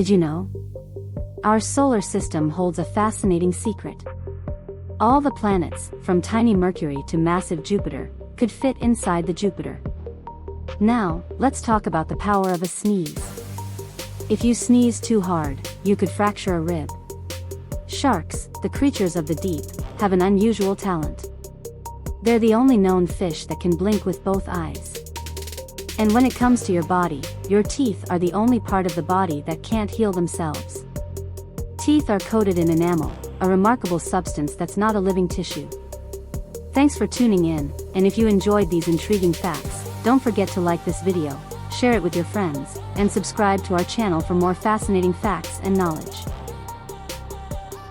Did you know? Our solar system holds a fascinating secret. All the planets, from tiny Mercury to massive Jupiter, could fit inside the Jupiter. Now, let's talk about the power of a sneeze. If you sneeze too hard, you could fracture a rib. Sharks, the creatures of the deep, have an unusual talent. They're the only known fish that can blink with both eyes. And when it comes to your body, your teeth are the only part of the body that can't heal themselves. Teeth are coated in enamel, a remarkable substance that's not a living tissue. Thanks for tuning in, and if you enjoyed these intriguing facts, don't forget to like this video, share it with your friends, and subscribe to our channel for more fascinating facts and knowledge.